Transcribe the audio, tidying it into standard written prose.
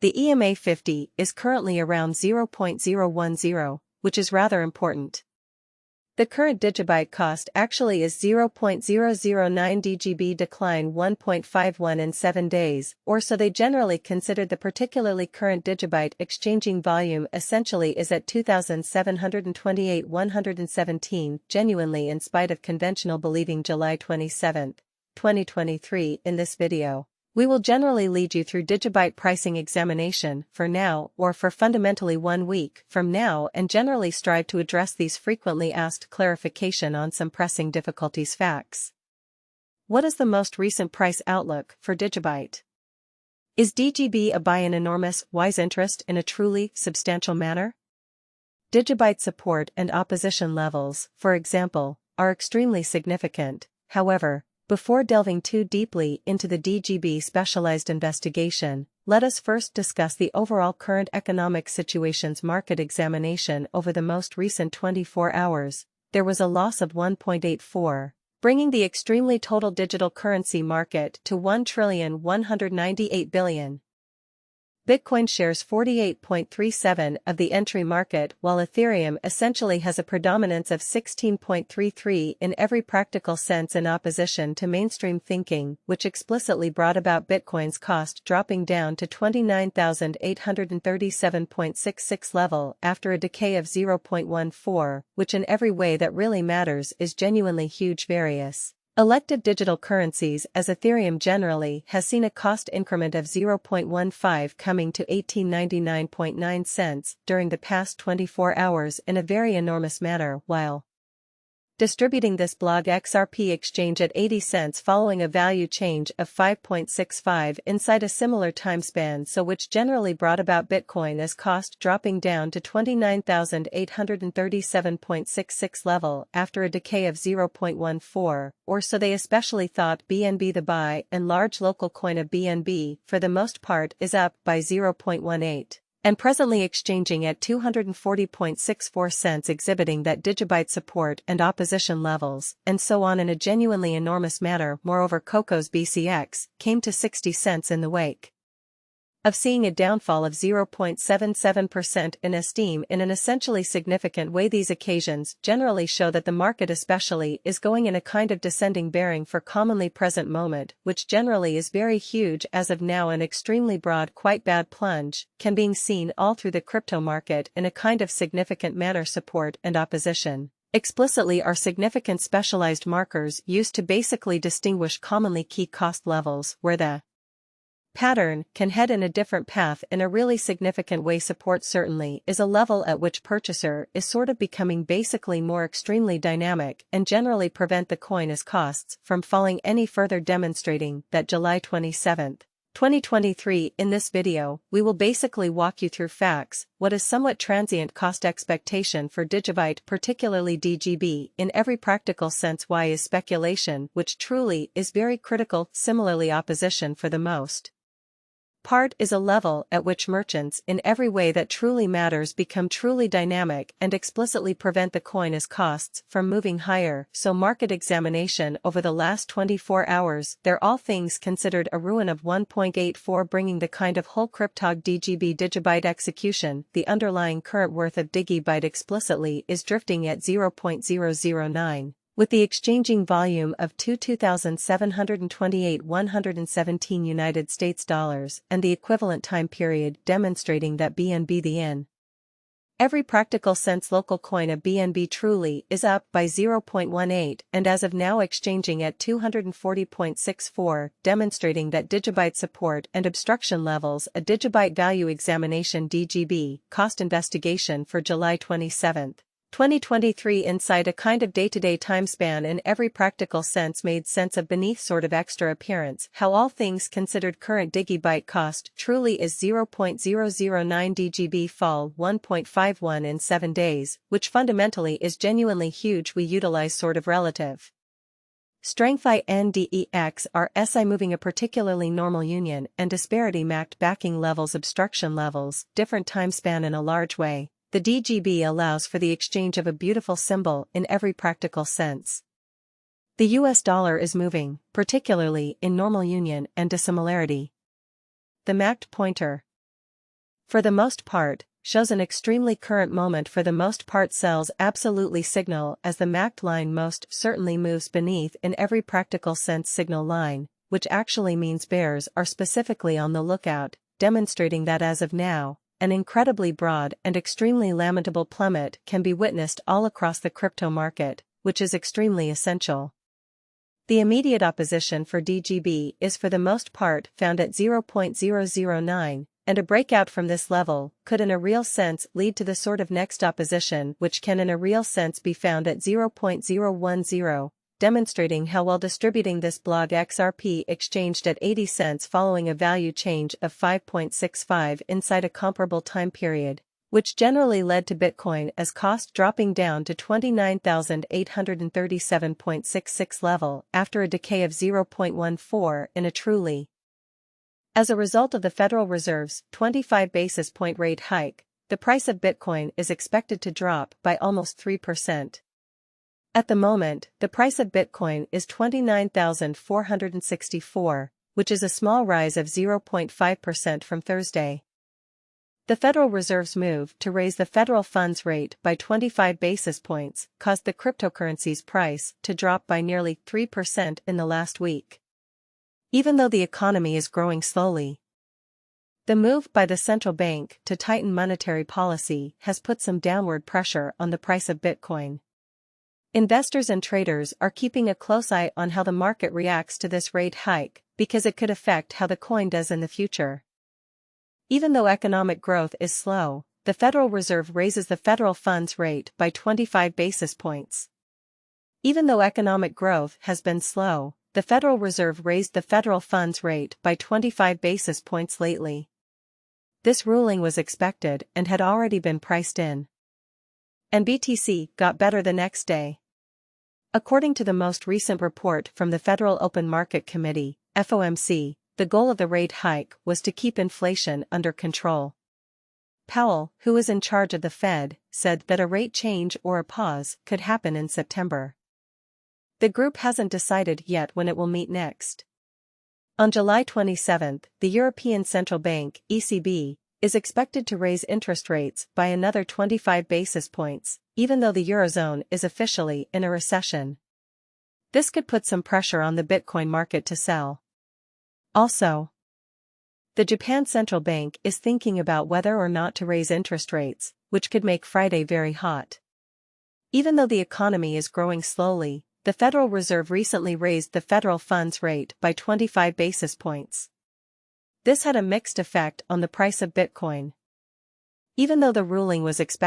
The EMA 50 is currently around 0.010, which is rather important. The current Digibyte cost actually is 0.009 DGB, decline 1.51 in 7 days, or so they generally considered. The particularly current Digibyte exchanging volume essentially is at 2,728,117, genuinely in spite of conventional believing. July 27, 2023. In this video, we will generally lead you through Digibyte pricing examination for now or for fundamentally 1 week from now, and generally strive to address these frequently asked clarification on some pressing difficulties. Facts. What is the most recent price outlook for Digibyte? Is DGB a buy in enormous, wise interest in a truly substantial manner? Digibyte support and opposition levels, for example, are extremely significant. However, before delving too deeply into the DGB specialized investigation, let us first discuss the overall current economic situation's market examination. Over the most recent 24 hours, there was a loss of 1.84, bringing the extremely total digital currency market to $1,198 billion. Bitcoin shares 48.37% of the entry market, while Ethereum essentially has a predominance of 16.33% in every practical sense, in opposition to mainstream thinking, which explicitly brought about Bitcoin's cost dropping down to $29,837.66 level after a decay of 0.14, which in every way that really matters is genuinely huge. Various elective digital currencies, as Ethereum generally, has seen a cost increment of 0.15 coming to 1899.9 cents during the past 24 hours in a very enormous manner, while distributing this blog XRP exchange at 80 cents following a value change of 5.65 inside a similar time span, so which generally brought about Bitcoin as cost dropping down to $29,837.66 level after a decay of 0.14, or so they especially thought. BNB, the buy and large local coin of BNB, for the most part is up by 0.18. and presently exchanging at 240.64 cents, exhibiting that Digibyte support and opposition levels, and so on in a genuinely enormous manner. Moreover, Coco's BCX came to 60 cents in the wake of seeing a downfall of 0.77% in esteem in an essentially significant way. These occasions generally show that the market especially is going in a kind of descending bearing for commonly present moment, which generally is very huge as of now. An extremely broad, quite bad plunge can being seen all through the crypto market in a kind of significant manner. Support and opposition explicitly are significant specialized markers used to basically distinguish commonly key cost levels, where the pattern can head in a different path in a really significant way. Support certainly is a level at which purchaser is sort of becoming basically more extremely dynamic and generally prevent the coin as costs from falling any further, demonstrating that. July 27, 2023. In this video, we will basically walk you through facts, what is somewhat transient cost expectation for Digibyte, particularly DGB, in every practical sense. Why is speculation, which truly is very critical. Similarly, opposition for the most part is a level at which merchants in every way that truly matters become truly dynamic and explicitly prevent the coin as costs from moving higher. So market examination over the last 24 hours, they're all things considered a ruin of 1.84, bringing the kind of whole cryptog DGB Digibyte execution. The underlying current worth of Digibyte explicitly is drifting at 0.009. with the exchanging volume of 2,728,117 United States dollars and the equivalent time period, demonstrating that BNB, the in every practical sense local coin of BNB, truly is up by 0.18 and as of now exchanging at 240.64, demonstrating that Digibyte support and obstruction levels. A Digibyte value examination DGB cost investigation for July 27, 2023 inside a kind of day-to-day time span in every practical sense made sense of beneath sort of extra appearance. How all things considered current Digibyte cost truly is 0.009 DGB, fall 1.51 in 7 days, which fundamentally is genuinely huge. We utilize sort of relative strength INDEX are SI moving a particularly normal union and disparity mapped backing levels, obstruction levels, different time span in a large way. The DGB allows for the exchange of a beautiful symbol in every practical sense. The US dollar is moving, particularly in normal union and dissimilarity. The MACD pointer for the most part, shows an extremely current moment for the most part sells absolutely signal as the MACD line most certainly moves beneath in every practical sense signal line, which actually means bears are specifically on the lookout, demonstrating that as of now, an incredibly broad and extremely lamentable plummet can be witnessed all across the crypto market, which is extremely essential. The immediate opposition for DGB is for the most part found at 0.009, and a breakout from this level could in a real sense lead to the sort of next opposition which can in a real sense be found at 0.010, demonstrating how well distributing this blog XRP exchanged at 80 cents following a value change of 5.65 inside a comparable time period, which generally led to Bitcoin as cost dropping down to 29,837.66 level after a decay of 0.14 in a truly. As a result of the Federal Reserve's 25 basis point rate hike, the price of Bitcoin is expected to drop by almost 3%. At the moment, the price of Bitcoin is $29,464, which is a small rise of 0.5% from Thursday. The Federal Reserve's move to raise the federal funds rate by 25 basis points caused the cryptocurrency's price to drop by nearly 3% in the last week. Even though the economy is growing slowly, the move by the central bank to tighten monetary policy has put some downward pressure on the price of Bitcoin. Investors and traders are keeping a close eye on how the market reacts to this rate hike because it could affect how the coin does in the future. Even though economic growth is slow, the Federal Reserve raises the federal funds rate by 25 basis points. Even though economic growth has been slow, the Federal Reserve raised the federal funds rate by 25 basis points lately. This ruling was expected and had already been priced in. And BTC got better the next day. According to the most recent report from the Federal Open Market Committee, FOMC, the goal of the rate hike was to keep inflation under control. Powell, who is in charge of the Fed, said that a rate change or a pause could happen in September. The group hasn't decided yet when it will meet next. On July 27, the European Central Bank, ECB, is expected to raise interest rates by another 25 basis points, even though the Eurozone is officially in a recession. This could put some pressure on the Bitcoin market to sell. Also, the Japan Central Bank is thinking about whether or not to raise interest rates, which could make Friday very hot. Even though the economy is growing slowly, the Federal Reserve recently raised the federal funds rate by 25 basis points. This had a mixed effect on the price of Bitcoin. Even though the ruling was expected,